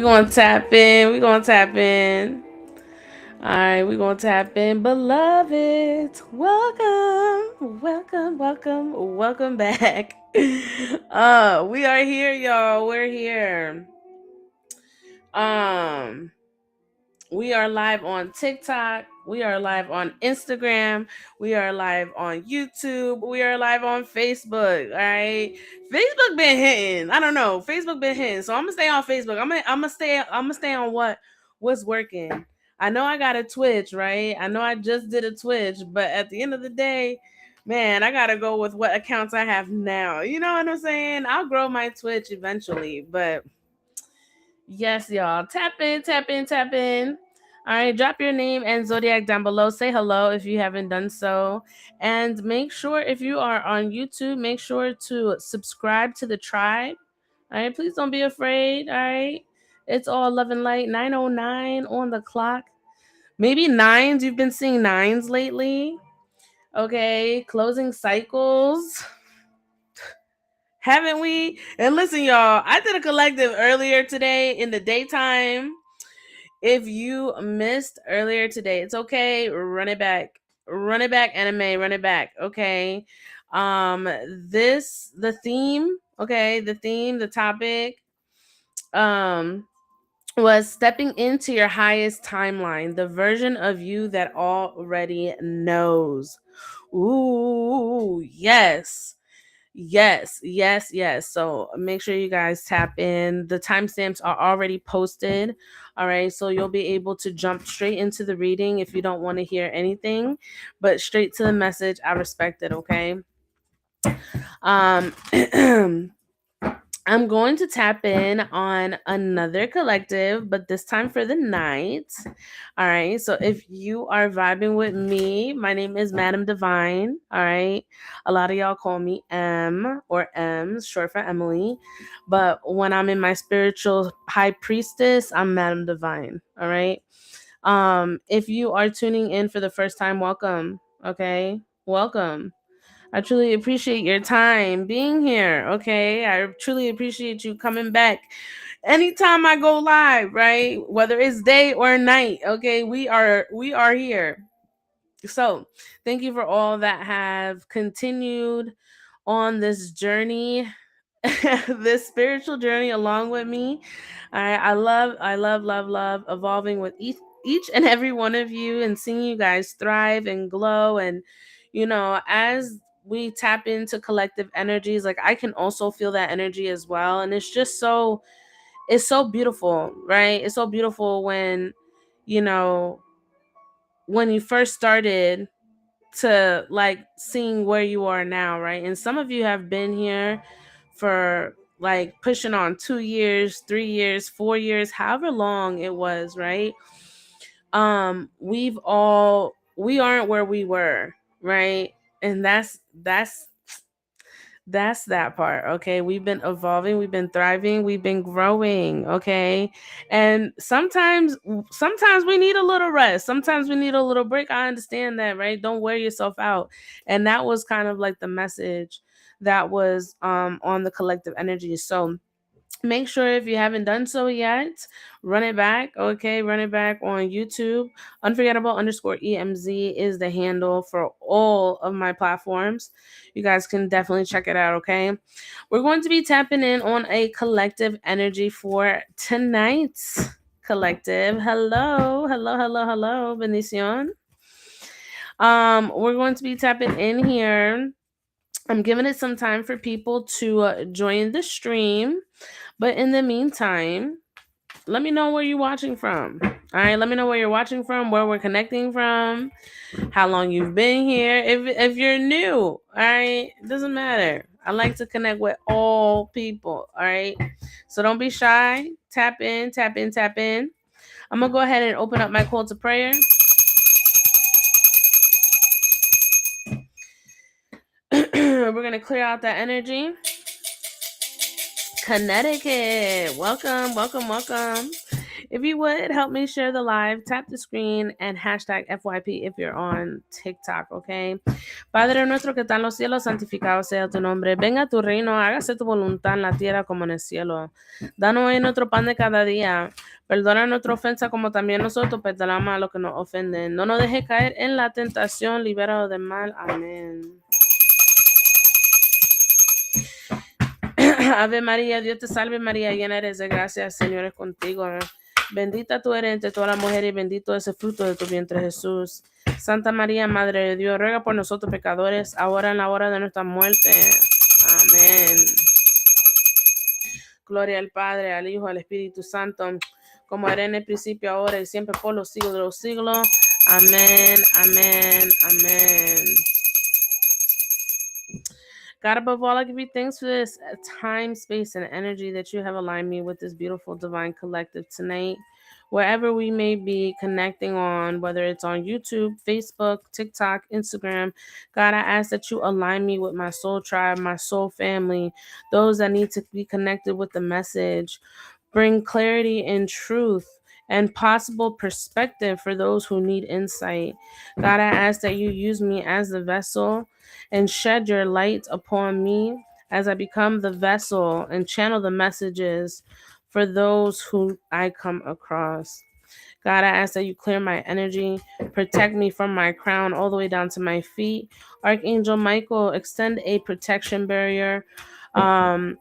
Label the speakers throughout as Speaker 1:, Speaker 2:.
Speaker 1: gonna tap in. We gonna tap in. All right, we gonna tap in. Beloved, welcome back. We are here, y'all. We're here. Um, we are live on TikTok. We are live on Instagram. We are live on YouTube. We are live on Facebook. All right. Facebook been hitting. I don't know. Facebook been hitting. So I'm gonna stay on Facebook. I'm gonna stay on what's working. I know I got a Twitch, right? I know I just did a Twitch, but at the end of the day, man, I gotta go with what accounts I have now. You know what I'm saying? I'll grow my Twitch eventually, but yes, y'all. Tap in, tap in, tap in. All right, drop your name and zodiac down below. Say hello if you haven't done so. And make sure if you are on YouTube, make sure to subscribe to the tribe. All right, please don't be afraid. All right. It's all love and light. 9:09 on the clock. Maybe nines. You've been seeing nines lately. Okay, closing cycles. Haven't we? And listen, y'all, I did a collective earlier today in the daytime. If you missed earlier today, it's okay. Run it back. Run it back, anime. Run it back. Okay. The theme, okay, the topic, um, was stepping into your highest timeline, the version of you that already knows. Ooh, yes. Yes, yes, yes. So make sure you guys tap in. The timestamps are already posted. All right. So you'll be able to jump straight into the reading if you don't want to hear anything, but straight to the message. I respect it. Okay. Um, I'm going to tap in on another collective, but this time for the night. All right. So if you are vibing with me, my name is Madam Divine. All right. A lot of y'all call me M or M's, short for Emily. But when I'm in my spiritual high priestess, I'm Madam Divine. All right. If you are tuning in for the first time, welcome. Okay. Welcome. I truly appreciate your time being here. Okay. I truly appreciate you coming back anytime I go live, right? Whether it's day or night. Okay. We are here. So thank you for all that have continued on this journey, this spiritual journey along with me. I love evolving with each and every one of you and seeing you guys thrive and glow. And as we tap into collective energies, like I can also feel that energy as well. And it's so beautiful, right? It's so beautiful you know when you first started to like seeing where you are now, right? And some of you have been here for like pushing on 2 years, 3 years, 4 years, however long it was, right? We aren't where we were, right? And that's that part. Okay, we've been evolving, we've been thriving, we've been growing. Okay, and sometimes we need a little rest, sometimes we need a little break. I understand that, right? Don't wear yourself out. And that was kind of like the message that was on the collective energy. So make sure if you haven't done so yet, run it back. Okay, run it back on YouTube. Unforgettable underscore EMZ is the handle for all of my platforms. You guys can definitely check it out. Okay, we're going to be tapping in on a collective energy for tonight's collective. Hello, hello, hello, hello, Benicion. We're going to be tapping in here. I'm giving it some time for people to join the stream. But in the meantime, let me know where you're watching from. All right, let me know where you're watching from, where we're connecting from, how long you've been here. If you're new, all right, it doesn't matter. I like to connect with all people. All right, so don't be shy. Tap in, tap in, tap in. I'm gonna go ahead and open up my call to prayer. We're gonna clear out that energy. Connecticut, welcome, welcome, welcome. If you would help me share the live, tap the screen and hashtag FYP if you're on TikTok, okay? Padre nuestro que está en los cielos, santificado sea tu nombre. Venga tu reino, hágase tu voluntad en la tierra como en el cielo. Danos hoy nuestro pan de cada día. Perdona nuestra ofensa como también nosotros perdonamos a los que nos ofenden. No nos deje caer en la tentación, libéranos del mal. Amén. Ave María, Dios te salve María, llena eres de gracia, el Señor es contigo. Bendita tú eres entre todas las mujeres y bendito es el fruto de tu vientre Jesús. Santa María, Madre de Dios, ruega por nosotros pecadores, ahora en la hora de nuestra muerte. Amén. Gloria al Padre, al Hijo, al Espíritu Santo, como era en el principio, ahora y siempre por los siglos de los siglos. Amén, amén, amén. God, above all, I give you thanks for this time, space, and energy that you have aligned me with this beautiful divine collective tonight. Wherever we may be connecting on, whether it's on YouTube, Facebook, TikTok, Instagram, God, I ask that you align me with my soul tribe, my soul family, those that need to be connected with the message. Bring clarity and truth and possible perspective for those who need insight. God, I ask that you use me as the vessel and shed your light upon me as I become the vessel and channel the messages for those who I come across. God, I ask that you clear my energy, protect me from my crown all the way down to my feet. Archangel Michael, extend a protection barrier to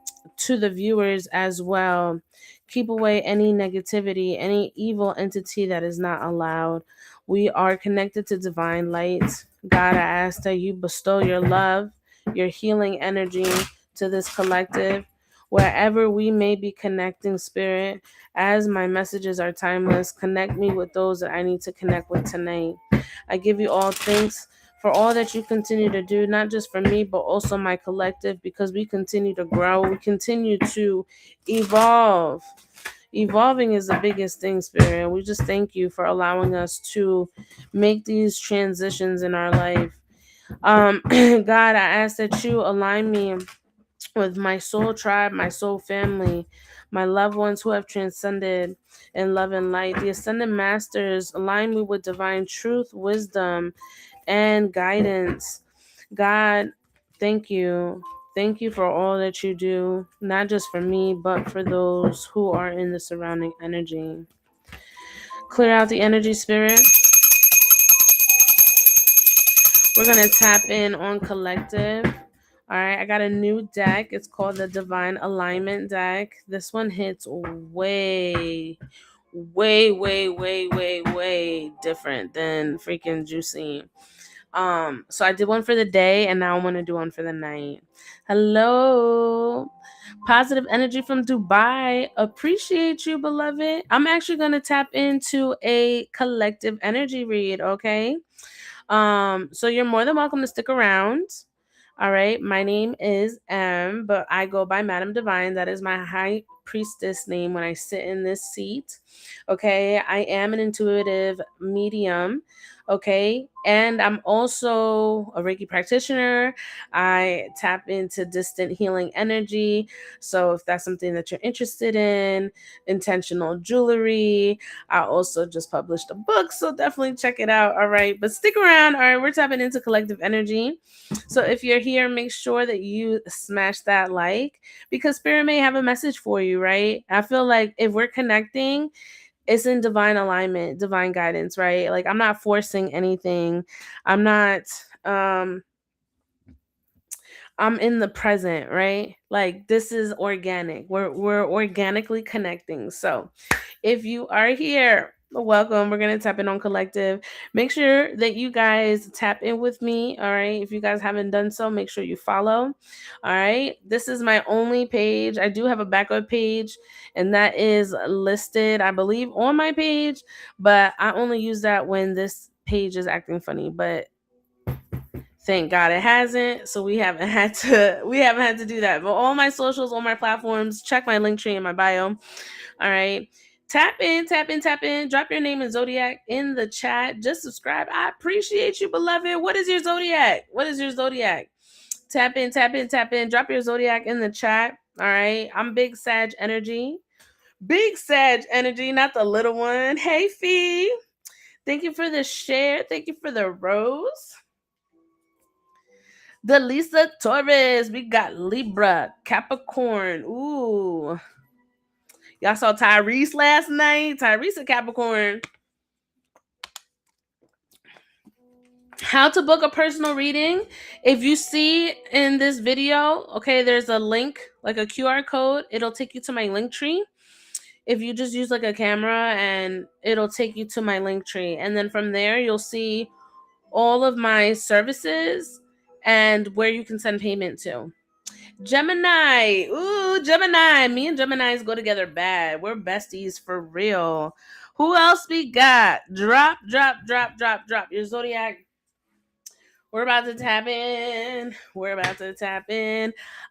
Speaker 1: the viewers as well. Keep away any negativity, any evil entity that is not allowed. We are connected to divine light. God, I ask that you bestow your love, your healing energy to this collective. Wherever we may be connecting, Spirit, as my messages are timeless, connect me with those that I need to connect with tonight. I give you all thanks for all that you continue to do, not just for me, but also my collective, because we continue to grow. We continue to evolve. Evolving is the biggest thing, Spirit. We just thank you for allowing us to make these transitions in our life. God, I ask that you align me with my soul tribe, my soul family, my loved ones who have transcended in love and light. The ascended masters align me with divine truth, wisdom, and guidance. God, thank you. Thank you for all that you do, not just for me, but for those who are in the surrounding energy. Clear out the energy, Spirit. We're going to tap in on collective. All right, I got a new deck. It's called the Divine Alignment deck. This one hits way different than freaking Juicy. So I did one for the day and now I'm going to do one for the night. Hello. Positive energy from Dubai. Appreciate you, beloved. I'm actually going to tap into a collective energy read, okay? So you're more than welcome to stick around. All right. My name is M, but I go by Madam Divine. That is my high priestess name when I sit in this seat. Okay. I am an intuitive medium. Okay. And I'm also a Reiki practitioner. I tap into distant healing energy. So if that's something that you're interested in, intentional jewelry. I also just published a book. So definitely check it out. All right. But stick around. All right. We're tapping into collective energy. So if you're here, make sure that you smash that like, because Spirit may have a message for you, right? I feel like if we're connecting, it's in divine alignment, divine guidance, right? Like I'm not forcing anything. I'm in the present, right? Like this is organic. We're organically connecting. So if you are here, welcome. We're going to tap in on collective. Make sure that you guys tap in with me. All right. If you guys haven't done so, make sure you follow. All right. This is my only page. I do have a backup page, and that is listed, I believe, on my page, but I only use that when this page is acting funny. But thank God it hasn't. So we haven't had to do that. But all my socials, all my platforms, check my Linktree in my bio. All right. Tap in. Drop your name and zodiac in the chat. Just subscribe. I appreciate you, beloved. What is your zodiac? Tap in. Drop your zodiac in the chat. All right. I'm big Sag energy. Big Sag energy, not the little one. Hey, Fee. Thank you for the share. Thank you for the rose. The Lisa Torres. We got Libra, Capricorn. Ooh. Y'all saw Tyrese last night. Tyrese a Capricorn. How to book a personal reading. If you see in this video, okay, there's a link, like a QR code. It'll take you to my Linktree. If you just use like a camera, and it'll take you to my Linktree. And then from there, you'll see all of my services and where you can send payment to. Gemini. Ooh, Gemini. Me and Geminis go together bad. We're besties for real. Who else we got? Drop your zodiac. We're about to tap in.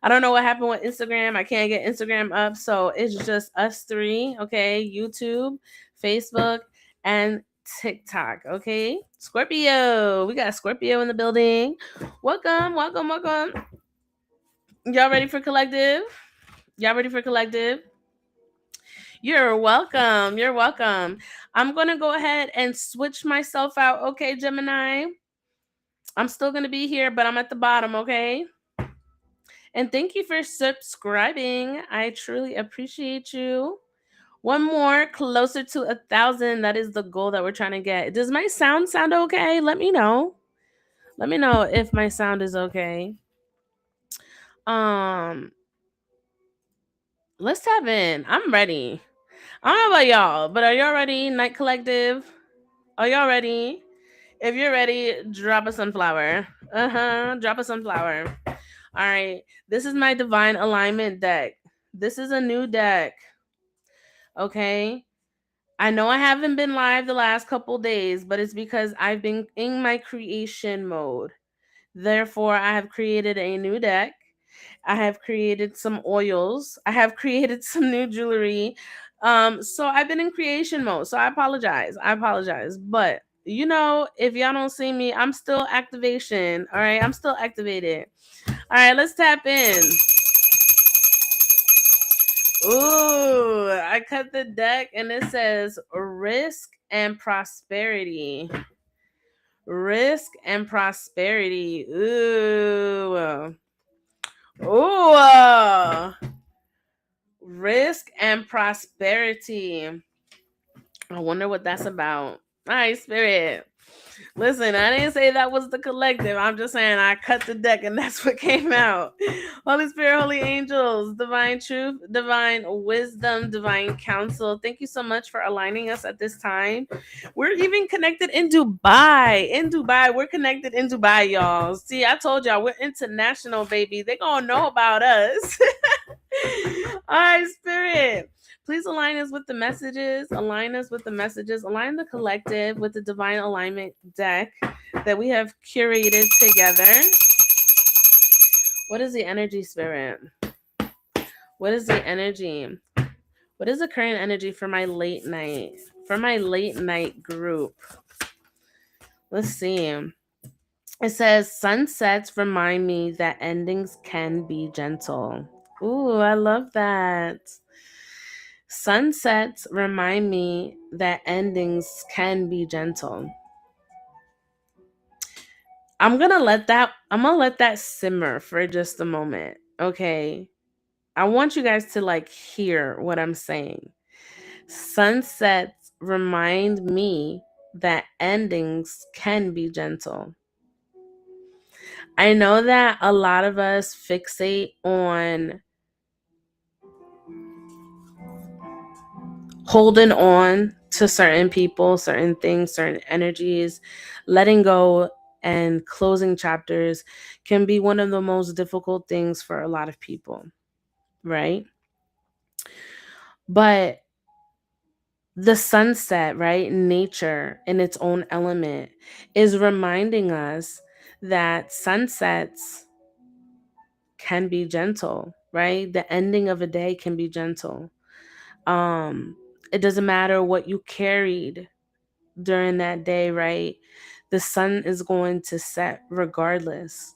Speaker 1: I don't know what happened with Instagram. I can't get Instagram up. So it's just us three. Okay. YouTube, Facebook, and TikTok. Okay. Scorpio. We got Scorpio in the building. Welcome. Y'all ready for collective? You're welcome. I'm going to go ahead and switch myself out. Okay, Gemini. I'm still going to be here, but I'm at the bottom, okay? And thank you for subscribing. I truly appreciate you. One more, closer to 1,000. That is the goal that we're trying to get. Does my sound okay? Let me know. Let me know if my sound is okay. Let's tap in. I'm ready. I don't know about y'all, but are y'all ready, Night Collective? Are y'all ready? If you're ready, drop a sunflower. Drop a sunflower. All right. This is my divine alignment deck. This is a new deck. Okay. I know I haven't been live the last couple days, but it's because I've been in my creation mode. Therefore, I have created a new deck. I have created some oils. I have created some new jewelry. So I've been in creation mode. So I apologize. But if y'all don't see me, I'm still activation. All right. I'm still activated. All right, let's tap in. Ooh, I cut the deck and it says risk and prosperity. Risk and prosperity. Ooh. Risk and prosperity. I wonder what that's about. All right, Spirit. Listen, I didn't say that was the collective. I'm just saying I cut the deck and that's what came out. Holy Spirit, holy angels, divine truth, divine wisdom, divine counsel. Thank you so much for aligning us at this time. We're even connected in Dubai. We're connected in Dubai, y'all. See, I told y'all we're international, baby. They're going to know about us. All right, Spirit. Please align us with the messages. Align the collective with the divine alignment deck that we have curated together. What is the energy, Spirit? What is the energy? What is the current energy for my late night? For my late night group. Let's see. It says, sunsets remind me that endings can be gentle. Ooh, I love that. Sunsets remind me that endings can be gentle. I'm gonna let that simmer for just a moment. Okay. I want you guys to hear what I'm saying. Sunsets remind me that endings can be gentle. I know that a lot of us fixate on holding on to certain people, certain things, certain energies. Letting go and closing chapters can be one of the most difficult things for a lot of people, right? But the sunset, right? Nature in its own element is reminding us that sunsets can be gentle, right? The ending of a day can be gentle. It doesn't matter what you carried during that day, right? The sun is going to set regardless.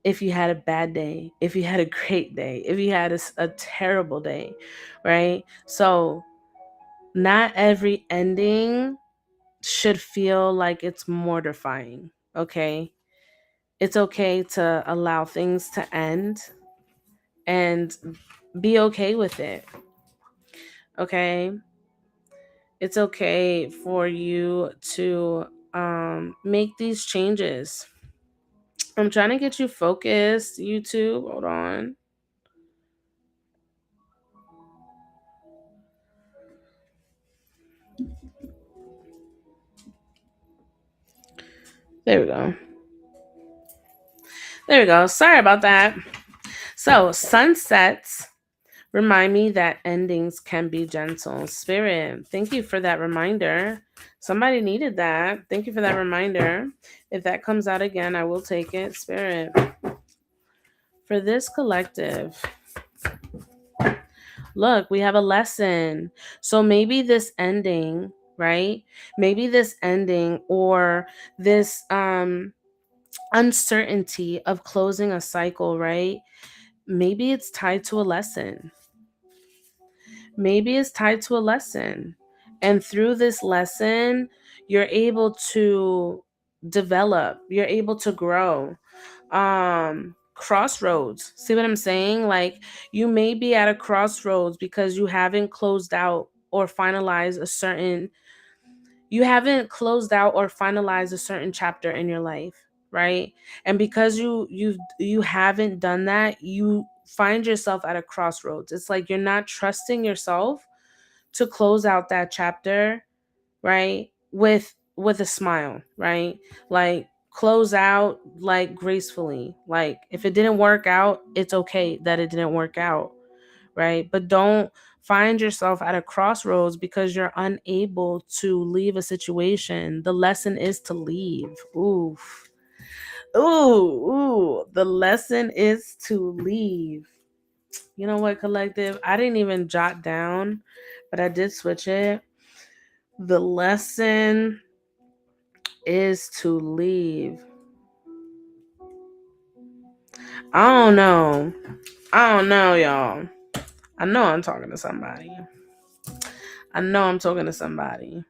Speaker 1: if you had a bad day, if you had a great day, if you had a terrible day, right? So not every ending should feel like it's mortifying, okay? It's okay to allow things to end and be okay with it, okay? It's okay for you to make these changes. I'm trying to get you focused, YouTube. Hold on. There we go. There we go. Sorry about that. So, sunsets remind me that endings can be gentle. Spirit, thank you for that reminder. Somebody needed that. Thank you for that reminder. If that comes out again, I will take it. Spirit, for this collective, look, we have a lesson. So maybe this ending, right? Maybe this ending or this uncertainty of closing a cycle, right? Maybe it's tied to a lesson. Maybe it's tied to a lesson. And through this lesson, you're able to develop, you're able to grow. Crossroads. See what I'm saying? Like you may be at a crossroads because you haven't closed out or finalized a certain chapter in your life, right? And because you haven't done that, you find yourself at a crossroads. It's like you're not trusting yourself to close out that chapter, right? With a smile, right? Like close out like gracefully. Like if it didn't work out, it's okay that it didn't work out, right? But don't find yourself at a crossroads because you're unable to leave a situation. The lesson is to leave. Oof. Ooh. The lesson is to leave. You know what, collective? I didn't even jot down, but I did switch it. The lesson is to leave. I don't know. I don't know, y'all. I know I'm talking to somebody. I know I'm talking to somebody.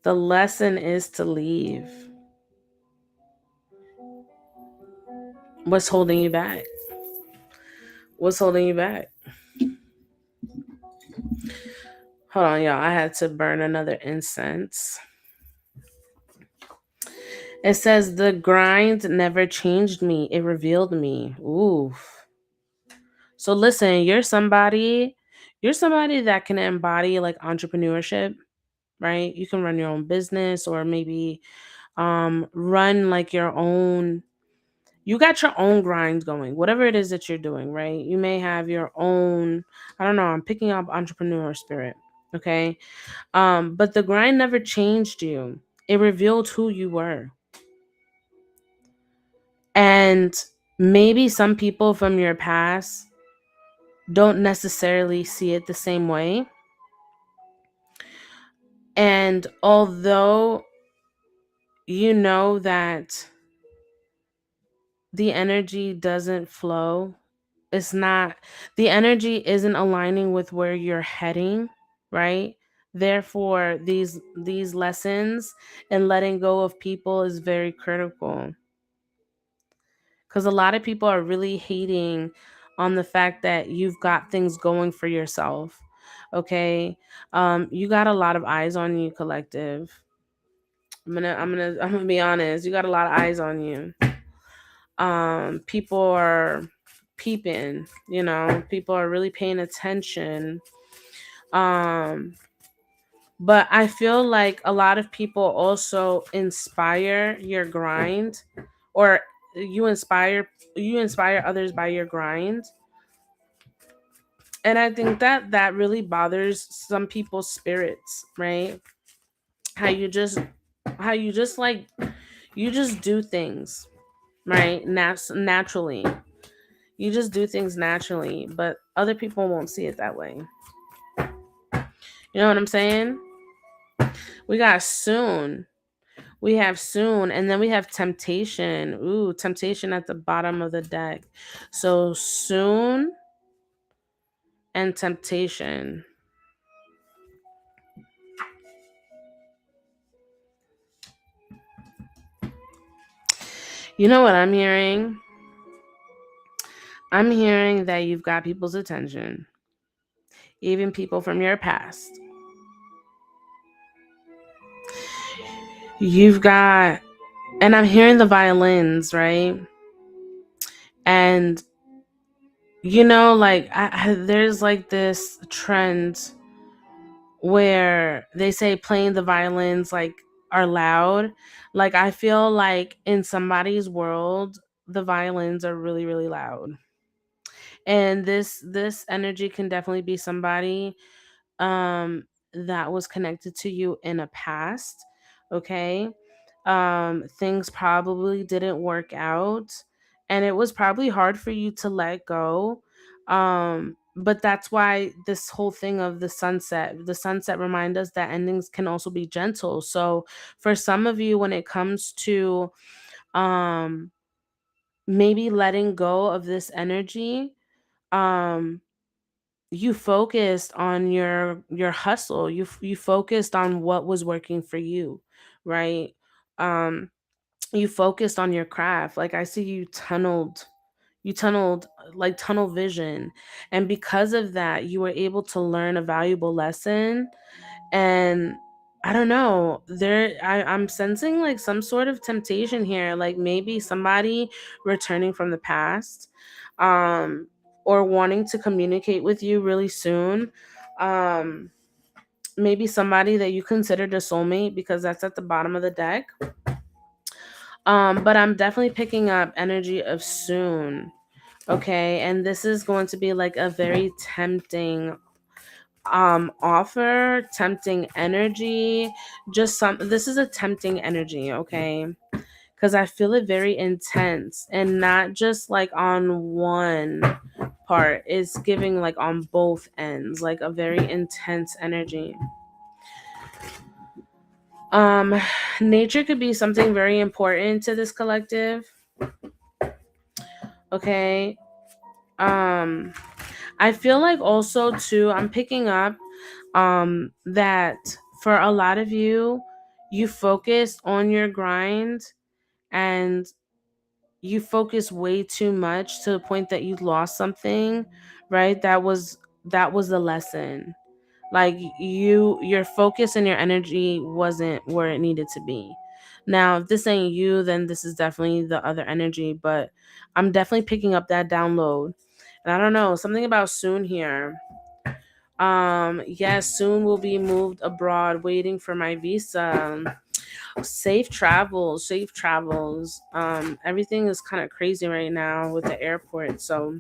Speaker 1: The lesson is to leave. What's holding you back? What's holding you back? Hold on, y'all. I had to burn another incense. It says the grind never changed me. It revealed me. Oof. So listen, you're somebody that can embody like entrepreneurship, right? You can run your own business or maybe run like your own, you got your own grind going, whatever it is that you're doing, right? You may have your own, I don't know, I'm picking up entrepreneur spirit, okay? But the grind never changed you. It revealed who you were. And maybe some people from your past don't necessarily see it the same way. And although you know that the energy doesn't flow, it's not, the energy isn't aligning with where you're heading, right? Therefore, these lessons and letting go of people is very critical. Because a lot of people are really hating on the fact that you've got things going for yourself. Okay. You got a lot of eyes on you, collective. I'm gonna be honest. You got a lot of eyes on you. People are peeping, people are really paying attention. Um, but I feel like a lot of people also inspire your grind, or you inspire others by your grind. And I think that that really bothers some people's spirits, right? How you just like you just do things, right? Naturally. You just do things naturally, but other people won't see it that way. You know what I'm saying? We got soon. We have soon, and then we have temptation. Ooh, temptation at the bottom of the deck. So soon and temptation. You know what I'm hearing? I'm hearing that you've got people's attention, even people from your past. You've got, and I'm hearing the violins, right? And like there's like this trend where they say playing the violins like are loud. Like I feel like in somebody's world, the violins are really, really loud. And this energy can definitely be somebody um that was connected to you in a past. Okay. Things probably didn't work out, and it was probably hard for you to let go. But that's why this whole thing of the sunset remind us that endings can also be gentle. So for some of you, when it comes to um maybe letting go of this energy, um you focused on your hustle. You focused on what was working for you, right? um you focused on your craft. Like I see you tunneled like tunnel vision, and because of that you were able to learn a valuable lesson. And I don't know, I'm sensing like some sort of temptation here, like maybe somebody returning from the past, um or wanting to communicate with you really soon. um Maybe somebody that you considered a soulmate, because that's at the bottom of the deck. But I'm definitely picking up energy of soon. Okay, and this is going to be like a very tempting offer, tempting energy. This is a tempting energy, okay? Because I feel it very intense, and not just like on one part. It's giving like on both ends, like a very intense energy. um Nature could be something very important to this collective. Okay. um I feel like also too, I'm picking up that for a lot of you, you focus on your grind, and you focus way too much to the point that you lost something, right? That was the lesson. Like your focus and your energy wasn't where it needed to be. Now, if this ain't you, then this is definitely the other energy, but I'm definitely picking up that download. And I don't know, something about soon here. Yes, soon will be moved abroad, waiting for my visa. Safe travels, safe travels. Everything is kind of crazy right now with the airport, so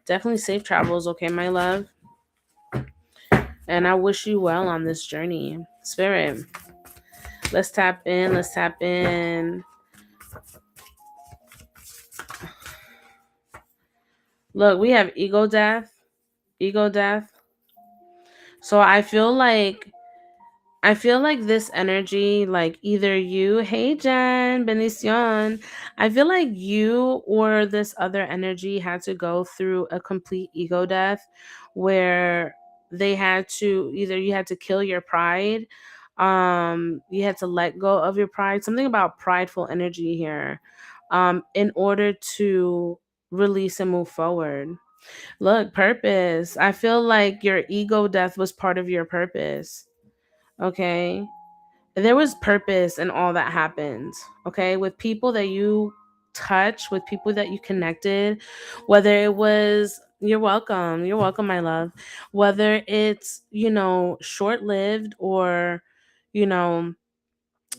Speaker 1: definitely safe travels, okay, my love. And I wish you well on this journey. Spirit, let's tap in, let's tap in. Look, we have ego death, ego death. So I feel like this energy, like either you, hey Jen, Bendición, I feel like you or this other energy had to go through a complete ego death, where they had to, either you had to kill your pride, you had to let go of your pride, something about prideful energy here, in order to release and move forward. Look, purpose. I feel like your ego death was part of your purpose. Okay, there was purpose in all that happened. Okay, with people that you touch, with people that you connected, whether it was, you're welcome, my love, whether it's short lived, or you know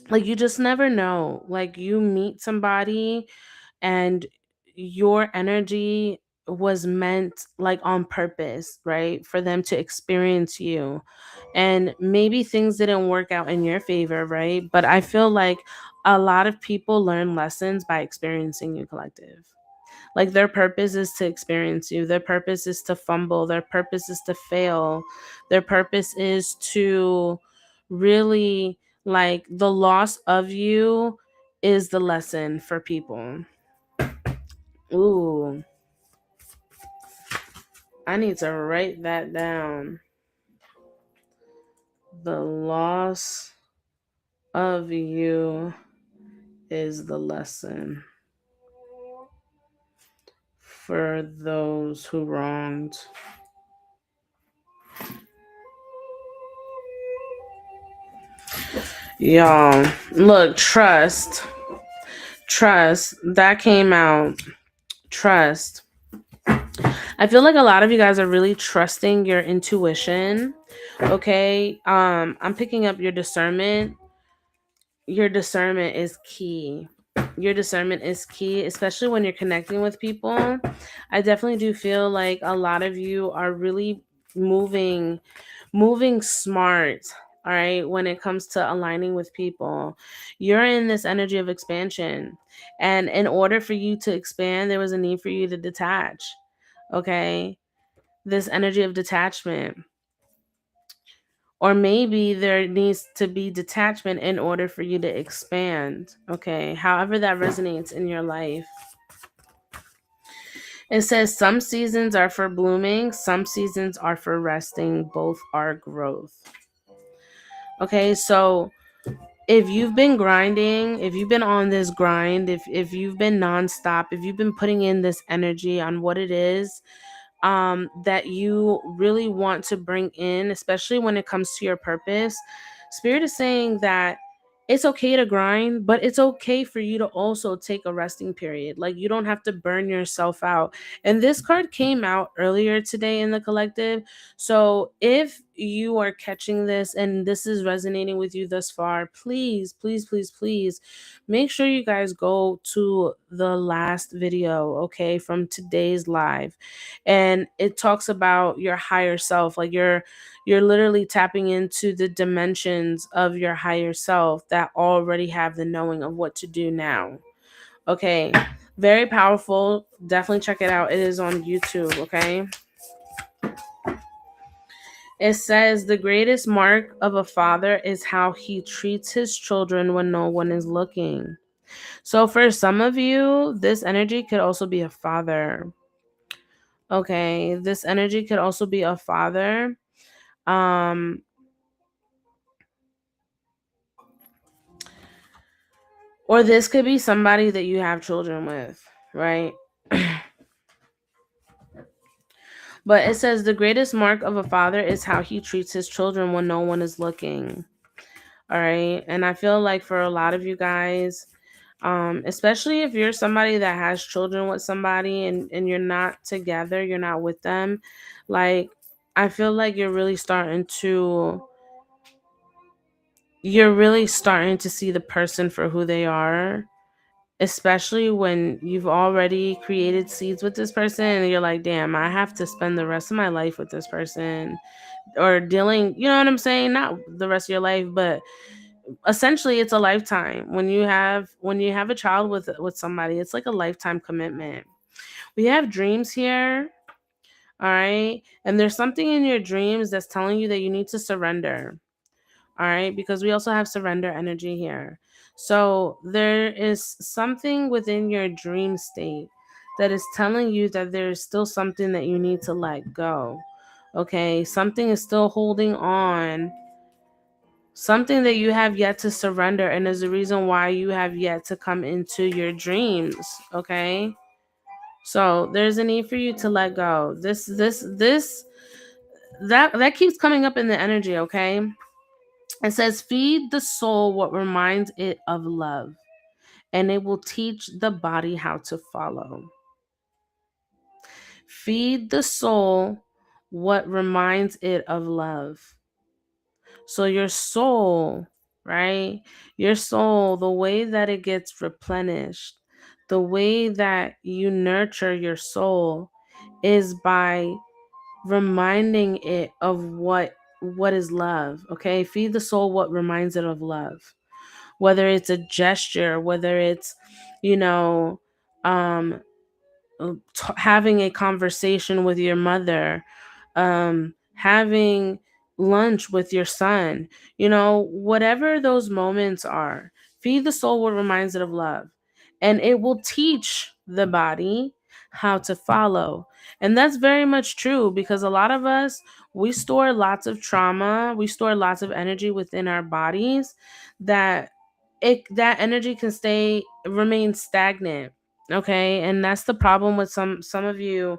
Speaker 1: like you just never know, like you meet somebody, and your energy was meant like on purpose, right, for them to experience you. And maybe things didn't work out in your favor, right? But I feel like a lot of people learn lessons by experiencing you, collective. Like their purpose is to experience you, their purpose is to fumble, their purpose is to fail, their purpose is to really Like the loss of you is the lesson for people. Ooh, I need to write that down. The loss of you is the lesson for those who wronged. Y'all, look, trust, that came out. Trust. I feel like a lot of you guys are really trusting your intuition. Okay. I'm picking up your discernment. Your discernment is key. Your discernment is key, especially when you're connecting with people. I definitely do feel like a lot of you are really moving smart, all right, when it comes to aligning with people. You're in this energy of expansion, and in order for you to expand, there was a need for you to detach. Okay, this energy of detachment, or maybe there needs to be detachment in order for you to expand. Okay, however that resonates in your life. It says some seasons are for blooming, some seasons are for resting, both are growth. Okay, so if you've been grinding, if you've been on this grind, if you've been nonstop, if you've been putting in this energy on what it is that you really want to bring in, especially when it comes to your purpose, Spirit is saying that it's okay to grind, but it's okay for you to also take a resting period. Like, you don't have to burn yourself out. And this card came out earlier today in the collective. So if you are catching this and this is resonating with you thus far, please, please, please, please make sure you guys go to the last video, okay, from today's live. And it talks about your higher self. Like, you're literally tapping into the dimensions of your higher self that already have the knowing of what to do now. Okay, very powerful. Definitely check it out. It is on YouTube. Okay, it says the greatest mark of a father is how he treats his children when no one is looking. So for some of you, this energy could also be a father. Okay, this energy could also be a father. Um, or this could be somebody that you have children with, right? But it says the greatest mark of a father is how he treats his children when no one is looking. All right. And I feel like for a lot of you guys, especially if you're somebody that has children with somebody and you're not together, you're not with them, like, I feel like you're really starting to see the person for who they are, especially when you've already created seeds with this person and you're like, damn, I have to spend the rest of my life with this person, or dealing, you know what I'm saying? Not the rest of your life, but essentially it's a lifetime. When you have a child with somebody, it's like a lifetime commitment. We have dreams here, all right? And there's something in your dreams that's telling you that you need to surrender. All right, because we also have surrender energy here. So there is something within your dream state that is telling you that there's still something that you need to let go. Okay, something is still holding on, something that you have yet to surrender, and there's a reason why you have yet to come into your dreams. Okay, so there's a need for you to let go. This that keeps coming up in the energy. Okay, it says, feed the soul what reminds it of love, and it will teach the body how to follow. Feed the soul what reminds it of love. So your soul, right? Your soul, the way that it gets replenished, the way that you nurture your soul is by reminding it of what is love. Okay? Feed the soul what reminds it of love. Whether it's a gesture, whether it's, you know, um, having a conversation with your mother, having lunch with your son, whatever those moments are. Feed the soul what reminds it of love, and it will teach the body how to follow. And that's very much true, because a lot of us, we store lots of trauma, we store lots of energy within our bodies, that that energy can remain stagnant. Okay, and that's the problem with some of you.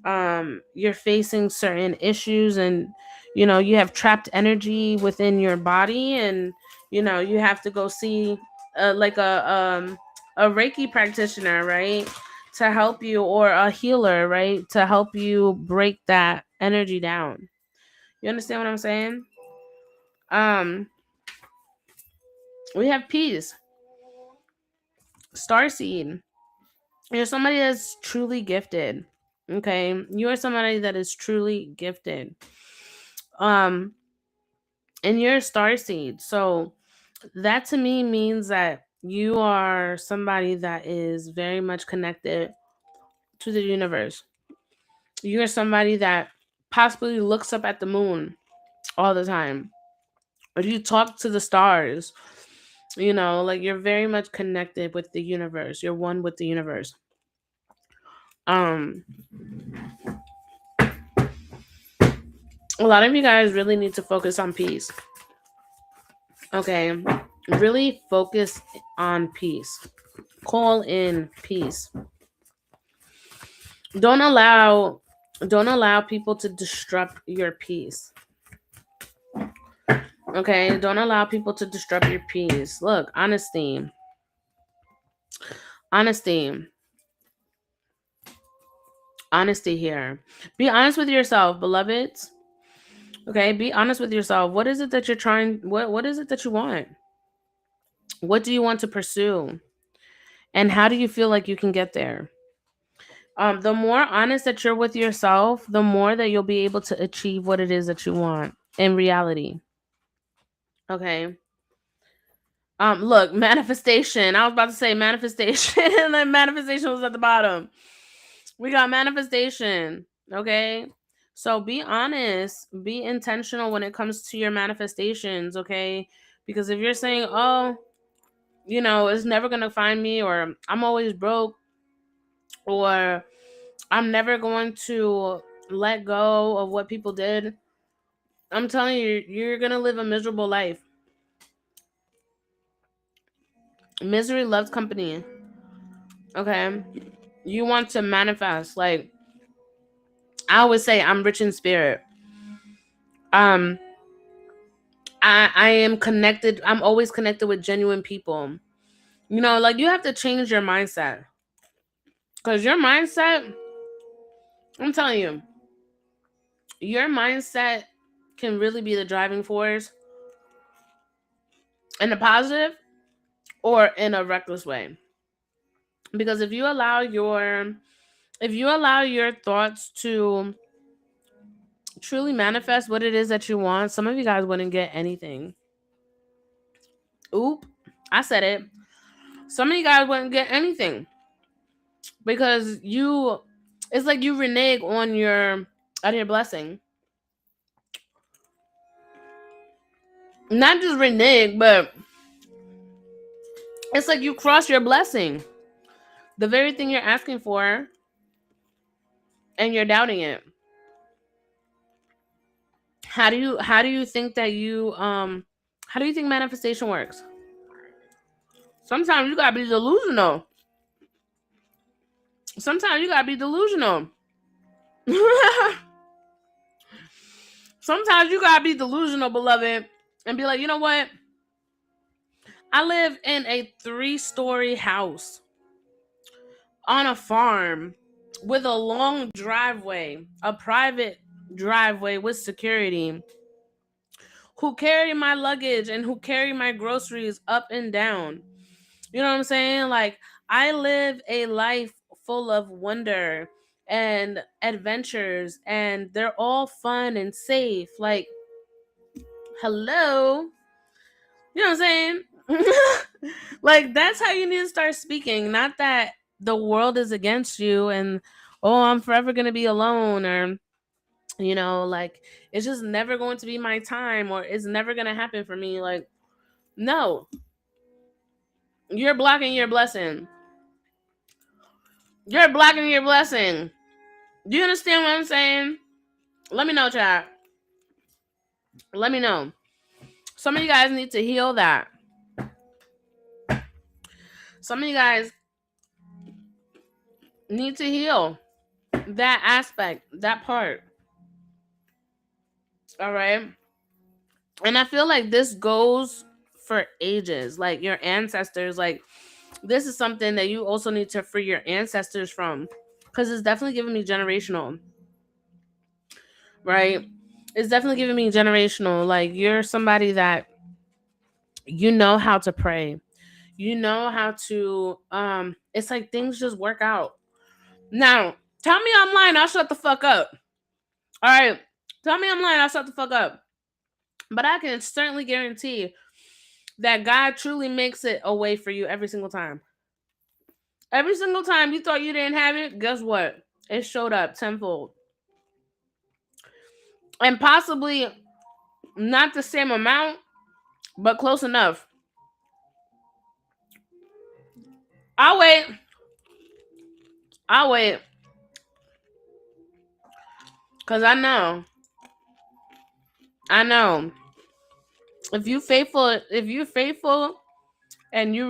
Speaker 1: You're facing certain issues, and you have trapped energy within your body, and you have to go see like a Reiki practitioner, right, to help you, or a healer, right, to help you break that energy down. You understand what I'm saying? um we have peace. Starseed, you're somebody that's truly gifted. Okay, you are somebody that is truly gifted. um and you're a star seed, so that to me means that you are somebody that is very much connected to the universe. You are somebody that possibly looks up at the moon all the time, or you talk to the stars. Like, you're very much connected with the universe. You're one with the universe. um a lot of you guys really need to focus on peace. Okay, really focus on peace. Call in peace. Don't allow don't allow people to disrupt your peace. Okay, don't allow people to disrupt your peace. Look, honesty. Honesty. Honesty here. Be honest with yourself, beloveds. Okay, be honest with yourself. What is it that you're trying what is it that you want? What do you want to pursue? And how do you feel like you can get there? The more honest that you're with yourself, the more that you'll be able to achieve what it is that you want in reality. Okay. Look, manifestation. I was about to say manifestation, and then manifestation was at the bottom. We got manifestation. Okay. So be honest, be intentional when it comes to your manifestations, okay? Because if you're saying, oh, it's never gonna find me, or I'm always broke, or I'm never going to let go of what people did, I'm telling you, you're gonna live a miserable life. Misery loves company. Okay. You want to manifest. Like, I always say, I'm rich in spirit. Um, I am connected. I'm always connected with genuine people. Like, you have to change your mindset. Because your mindset, I'm telling you, your mindset can really be the driving force in a positive or in a reckless way. Because if you allow your thoughts to truly manifest what it is that you want, some of you guys wouldn't get anything. Oop, I said it. Some of you guys wouldn't get anything, because it's like you renege on your blessing. Not just renege, but it's like you cross your blessing. The very thing you're asking for, and you're doubting it. How do you think that how do you think manifestation works? Sometimes you gotta be delusional. Sometimes you gotta be delusional. Sometimes you gotta be delusional, beloved, and be like, you know what? I live in a 3-story house on a farm with a long driveway, a private driveway with security, who carry my luggage and who carry my groceries up and down. You know what I'm saying? Like, I live a life full of wonder and adventures, and they're all fun and safe. Like, hello. You know what I'm saying? Like, that's how you need to start speaking. Not that the world is against you and, oh, I'm forever going to be alone, or Like, it's just never going to be my time, or it's never going to happen for me. Like, no, you're blocking your blessing. You're blocking your blessing. Do you understand what I'm saying? Let me know, chat. Let me know. Some of you guys need to heal that. Some of you guys need to heal that aspect, that part. All right. And I feel like this goes for ages. Like, your ancestors, like, this is something that you also need to free your ancestors from, because it's definitely giving me generational, right? It's definitely giving me generational. Like, you're somebody that you know how to pray. You know how to it's like things just work out. Now, tell me I'm lying, I'll shut the fuck up. All right. Tell me I'm lying, I'll shut the fuck up. But I can certainly guarantee that God truly makes it a way for you every single time. Every single time you thought you didn't have it, guess what? It showed up tenfold. And possibly not the same amount, but close enough. I'll wait. I'll wait. Because I know. If you're faithful and you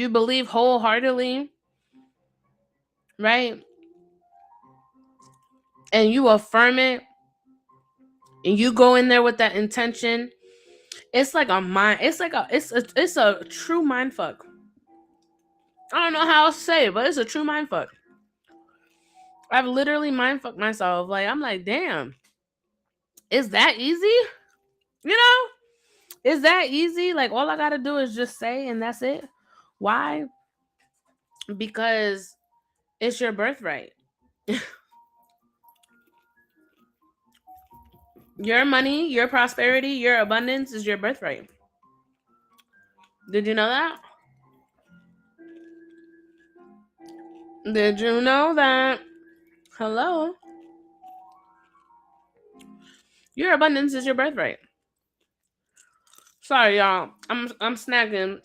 Speaker 1: believe wholeheartedly, right? And you affirm it, and you go in there with that intention, it's like a mind. It's a true mind fuck. I don't know how else to say it, but it's a true mind fuck. I've literally mind fucked myself. Like, I'm like, damn, is that easy? You know, is that easy? Like, all I gotta do is just say, and that's it. Why? Because it's your birthright. Your money, your prosperity, your abundance is your birthright. Did you know that? Did you know that? Hello? Your abundance is your birthright. Sorry, y'all. I'm snacking.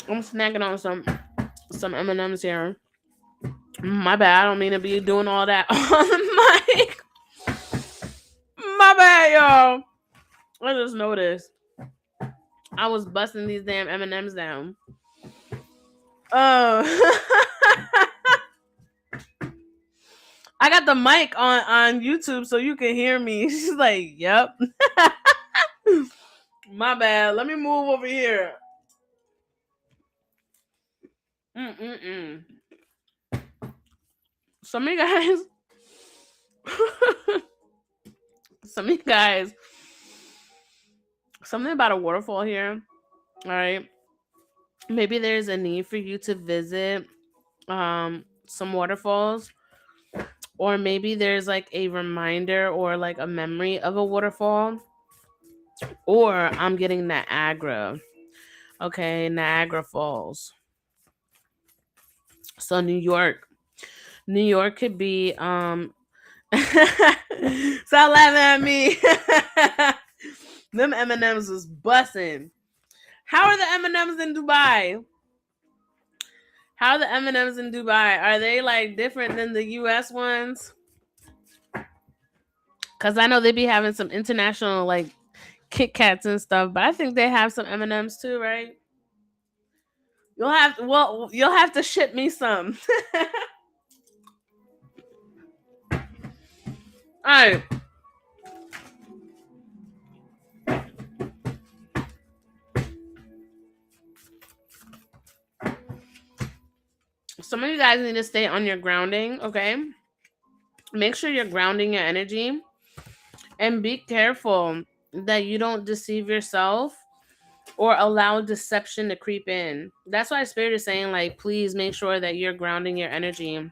Speaker 1: I'm snacking on some M&Ms here. My bad. I don't mean to be doing all that on the mic. My bad, y'all. I just noticed I was busting these damn M&Ms down. I got the mic on YouTube so you can hear me. She's like, yep. My bad. Let me move over here. Some of you guys something about a waterfall here. All right. Maybe there's a need for you to visit some waterfalls, or maybe there's like a reminder or like a memory of a waterfall, or I'm getting Niagara. Okay, Niagara Falls. So New York could be stop laughing at me. Them M&Ms was busting. How are the M&Ms in Dubai? How are the M&Ms in Dubai? Are they like different than the US ones? Cause I know they be having some international like Kit Kats and stuff, but I think they have some M&Ms too, right? You'll have to ship me some. All right. Some of you guys need to stay on your grounding, okay? Make sure you're grounding your energy, and be careful that you don't deceive yourself or allow deception to creep in. That's why Spirit is saying, like, please make sure that you're grounding your energy.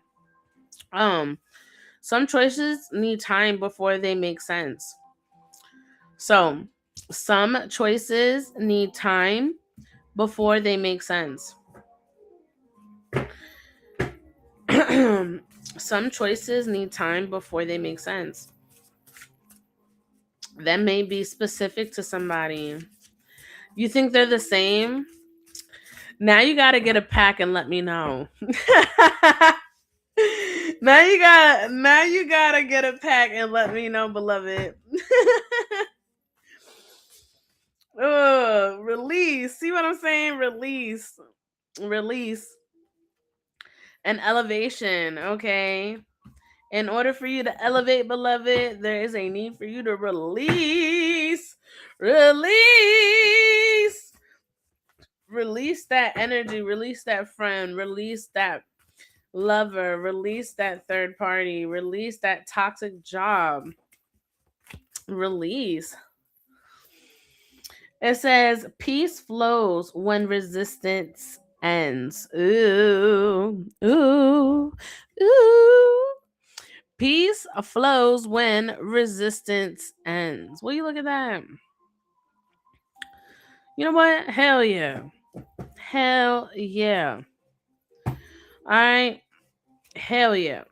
Speaker 1: Some choices need time before they make sense. So, some choices need time before they make sense. Some choices need time before they make sense. That may be specific to somebody. You think they're the same? Now you got to get a pack and let me know. Now you gotta get a pack and let me know, beloved. Release. See what I'm saying? Release, and elevation. Okay. In order for you to elevate, beloved, there is a need for you to release, release that energy, release that friend, release that lover, release that third party, release that toxic job, release. It says peace flows when resistance ends. Ooh. Peace flows when resistance ends. Will you look at that? You know what? Hell yeah. Hell yeah. All right. Hell yeah.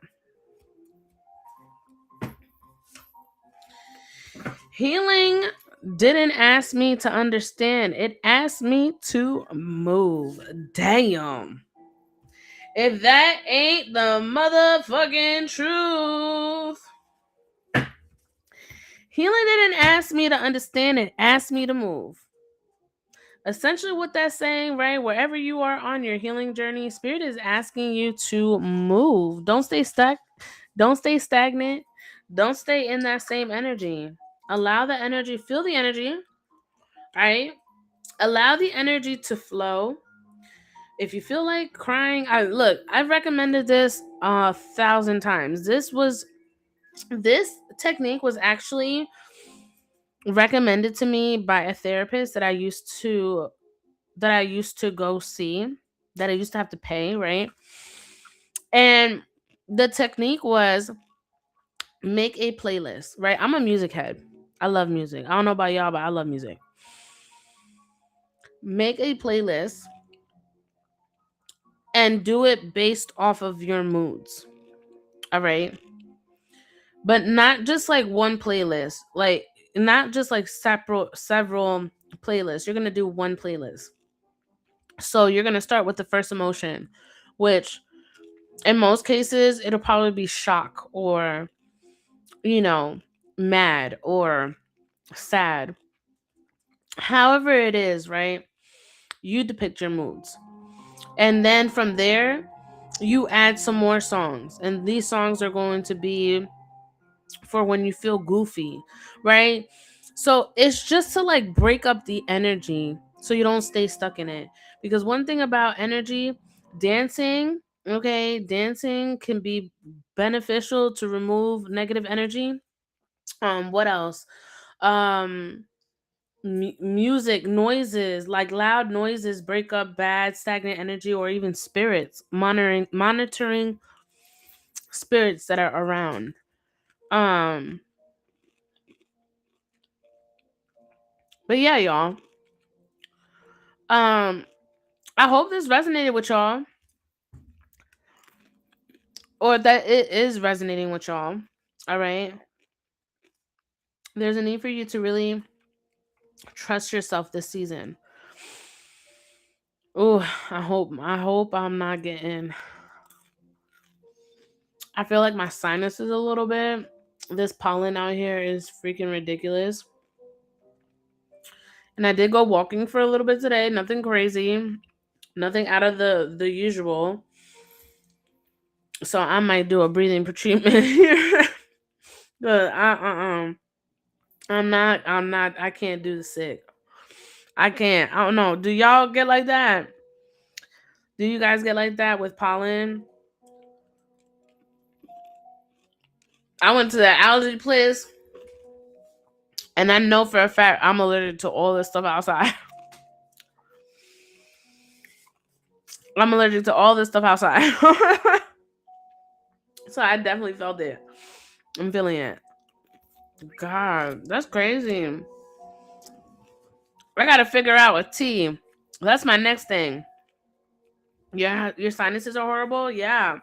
Speaker 1: Healing didn't ask me to understand. It asked me to move. Damn. If that ain't the motherfucking truth. Healing didn't ask me to understand. It asked me to move. Essentially what that's saying, right? Wherever you are on your healing journey, spirit is asking you to move. Don't stay stuck. Don't stay stagnant. Don't stay in that same energy. Allow the energy, feel the energy, right? Allow the energy to flow. If you feel like crying, I've recommended this 1,000 times. This technique was actually recommended to me by a therapist that I used to go see, that I used to have to pay, right? And the technique was make a playlist, right? I'm a music head. I love music. I don't know about y'all, but I love music. Make a playlist and do it based off of your moods. All right. But not just like one playlist, like not just like several playlists. You're going to do one playlist. So you're going to start with the first emotion, which in most cases it'll probably be shock or mad or sad. However it is, right? You depict your moods. And then from there, you add some more songs. And these songs are going to be for when you feel goofy, right? So it's just to like break up the energy so you don't stay stuck in it. Because one thing about energy, dancing, okay, dancing can be beneficial to remove negative energy. What else? Um Music, noises, like loud noises break up bad stagnant energy or even spirits, monitoring spirits that are around. um but yeah, y'all, um I hope this resonated with y'all, or that it is resonating with y'all. All right, there's a need for you to really trust yourself this season. Oh, I hope I'm not getting, I feel like my sinuses a little bit. This pollen out here is freaking ridiculous. And I did go walking for a little bit today. Nothing crazy. Nothing out of the usual. So I might do a breathing treatment here. But I'm not I can't do the sick. I can't. I don't know. Do y'all get like that? Do you guys get like that with pollen? I went to the allergy place and I know for a fact I'm allergic to all this stuff outside. I'm allergic to all this stuff outside. So I definitely felt it. I'm feeling it. God, that's crazy. I gotta figure out a tea. That's my next thing. Yeah, your sinuses are horrible. Yeah,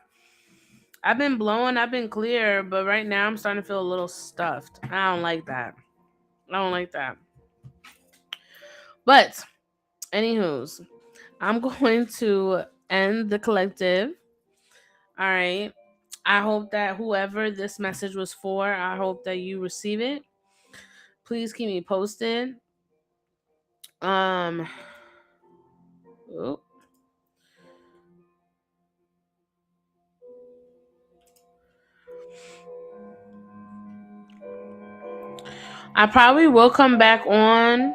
Speaker 1: I've been blowing, I've been clear, but right now I'm starting to feel a little stuffed. I don't like that. I don't like that. But, anywho's, I'm going to end the collective. All right. I hope that whoever this message was for, I hope that you receive it. Please keep me posted. Um, oh, I probably will come back on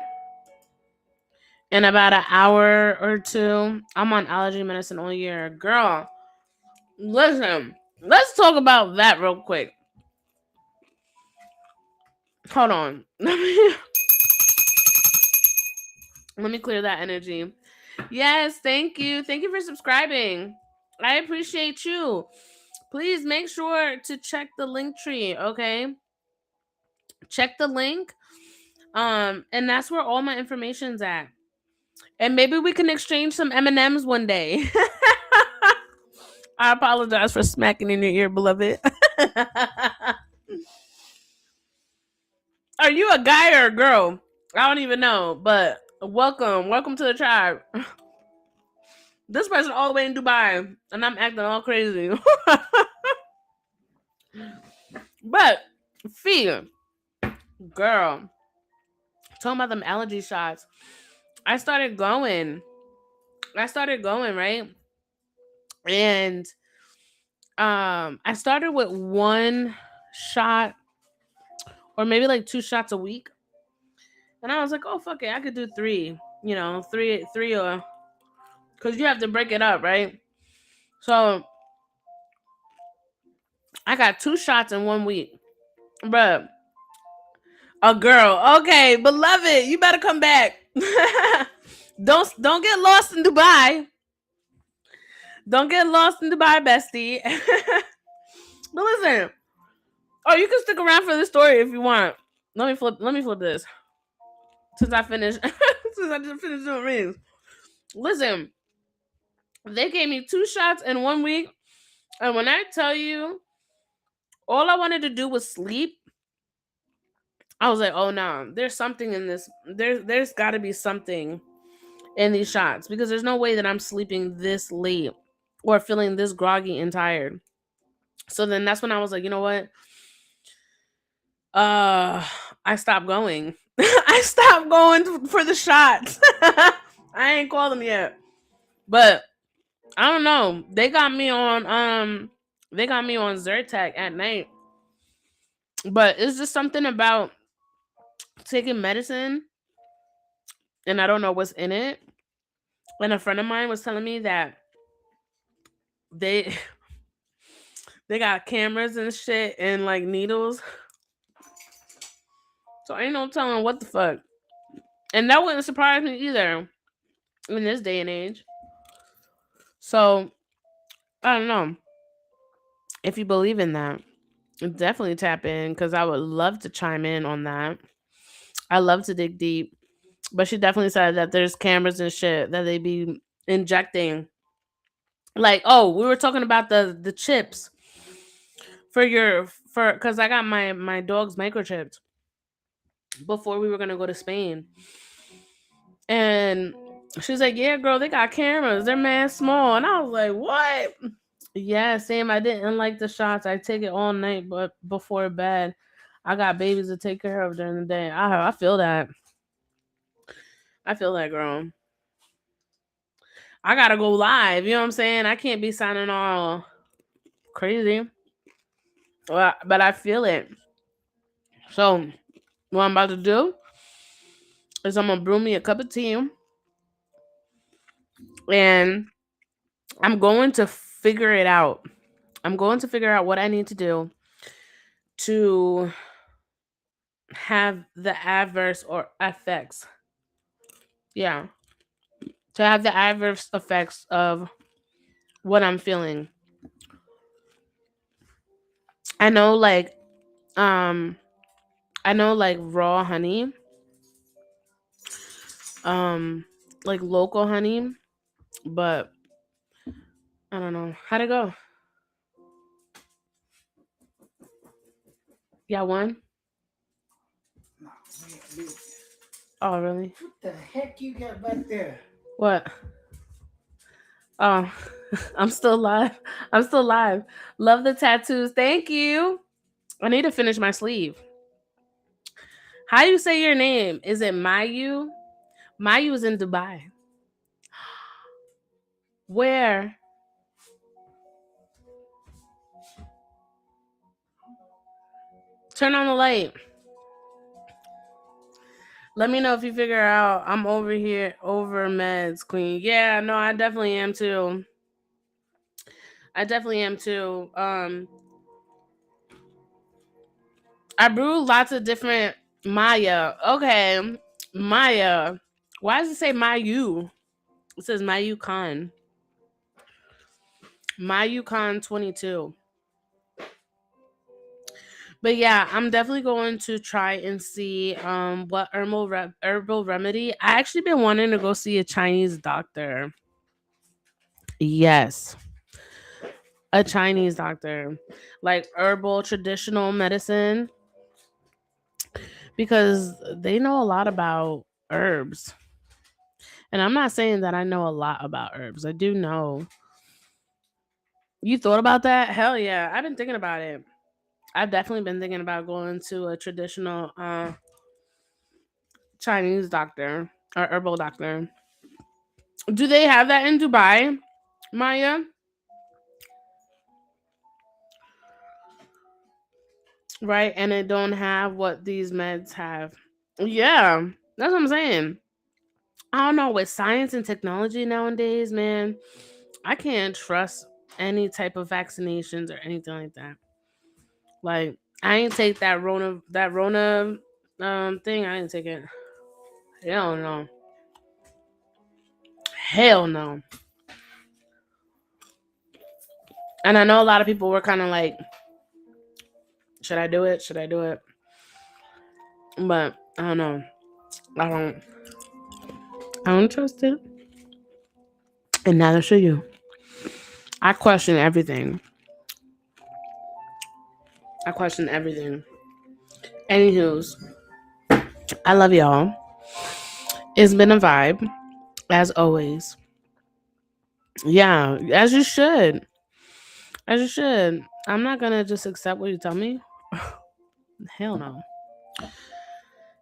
Speaker 1: in about an hour or two. I'm on allergy medicine all year. Girl, listen, let's talk about that real quick. Hold on. Let me clear that energy. Yes, thank you. Thank you for subscribing. I appreciate you. Please make sure to check the link tree, okay? Check the link. And that's where all my information's at. And maybe we can exchange some M&Ms one day. I apologize for smacking in your ear, beloved. Are you a guy or a girl? I don't even know, but welcome to the tribe. This person all the way in Dubai, and I'm acting all crazy. But fear, girl, talking about them allergy shots. I started going. Right, and I started with one shot or maybe like 2 shots a week, and I was like, oh fuck it, I could do three. You know, three, or because you have to break it up, right? So I got 2 shots in 1 week, bruh. A girl, okay, beloved, you better come back. Don't get lost in Dubai. Don't get lost in Dubai, bestie. But listen, oh, you can stick around for this story if you want. Let me flip this. Since I finished since I just finished doing rings. Listen, they gave me 2 shots in 1 week, and when I tell you, all I wanted to do was sleep. I was like, oh no, there's something in this. There's gotta be something in these shots, because there's no way that I'm sleeping this late or feeling this groggy and tired. So then that's when I was like, you know what? Uh, I stopped going. I stopped going for the shots. I ain't called them yet, but I don't know. They got me on Zyrtec at night, but it's just something about taking medicine, and I don't know what's in it. And a friend of mine was telling me that they they got cameras and shit and like needles, so ain't no telling what the fuck. And that wouldn't surprise me either in this day and age. So I don't know if you believe in that. Definitely tap in, because I would love to chime in on that. I love to dig deep. But she definitely said that there's cameras and shit that they be injecting. Like, oh, we were talking about the chips for because I got my dog's microchipped before we were gonna go to Spain, and she's like, "Yeah, girl, they got cameras. They're mad small," and I was like, "What?" Yeah, same. I didn't like the shots. I take it all night, but before bed, I got babies to take care of during the day. I feel that. I feel that, girl. I gotta go live. You know what I'm saying? I can't be sounding all crazy. Well, but I feel it. So what I'm about to do is I'm gonna brew me a cup of tea, and I'm going to figure it out. I'm going to figure out what I need to do to have the adverse or effects. Yeah. To have the adverse effects of what I'm feeling. I know like um raw honey, um like local honey, but I don't know. How'd it go? Y'all won?
Speaker 2: No, we,
Speaker 1: Oh, really?
Speaker 2: what the heck you got back there?
Speaker 1: What? Oh, I'm still live. I'm still live. Love the tattoos. Thank you. I need to finish my sleeve. How do you say your name? Is it Mayu? Mayu is in Dubai. Where? Turn on the light. Let me know if you figure out I'm over here over meds, queen. Yeah, no, I definitely am too. I definitely am too. I brew lots of different Maya. Okay. Maya. Why does it say Mayu? It says Mayu Khan. Mayu Khan 22. But yeah, I'm definitely going to try and see what herbal remedy. I actually been wanting to go see a Chinese doctor. Yes, a Chinese doctor, like herbal traditional medicine, because they know a lot about herbs. And I'm not saying that I know a lot about herbs. I do know. You thought about that? Hell yeah, I've been thinking about it. I've definitely been thinking about going to a traditional Chinese doctor or herbal doctor. Do they have that in Dubai, Maya? Right, and it don't have what these meds have. Yeah, that's what I'm saying. I don't know, with science and technology nowadays, man, I can't trust any type of vaccinations or anything like that. Like, I ain't take that Rona thing. I didn't take it. Hell no. Hell no. And I know a lot of people were kind of like, should I do it? Should I do it? But I don't know. I don't. I don't trust it, and neither should you. I question everything. I question everything. Anywho's, I love y'all. It's been a vibe, as always. Yeah, as you should. As you should. I'm not gonna just accept what you tell me. Hell no.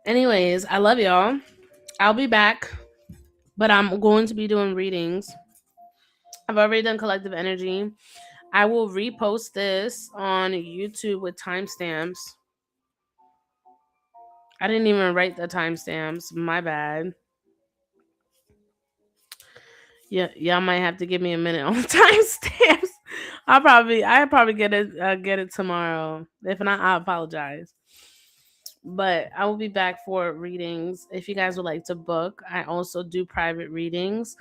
Speaker 1: Anyways, I love y'all. I'll be back, but I'm going to be doing readings. I've already done collective energy. I will repost this on YouTube with timestamps. I didn't even write the timestamps. My bad. Yeah, y'all might have to give me a minute on timestamps. I probably get it tomorrow. If not, I apologize. But I will be back for readings. If you guys would like to book, I also do private readings.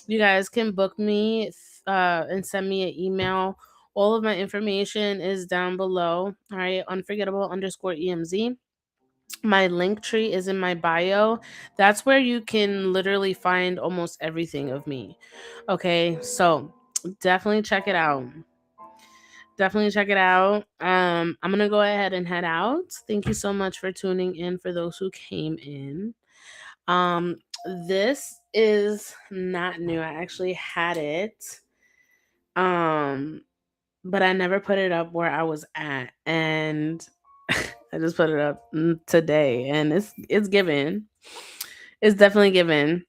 Speaker 1: You guys can book me and send me an email. All of my information is down below. All right, unforgettable_EMZ. My link tree is in my bio. That's where you can literally find almost everything of me. Okay, so definitely check it out. Definitely check it out. I'm gonna go ahead and head out. Thank you so much for tuning in. For those who came in, um, this is not new. I actually had it, um, but I never put it up where I was at, and I just put it up today, and it's given. It's definitely given,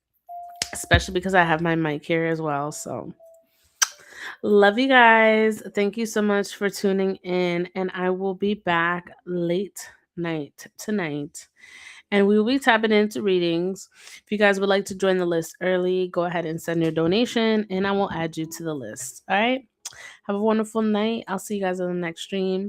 Speaker 1: especially because I have my mic here as well. So love you guys. Thank you so much for tuning in, and I will be back late night tonight. And we will be tapping into readings. If you guys would like to join the list early, go ahead and send your donation, and I will add you to the list. All right. Have a wonderful night. I'll see you guys on the next stream.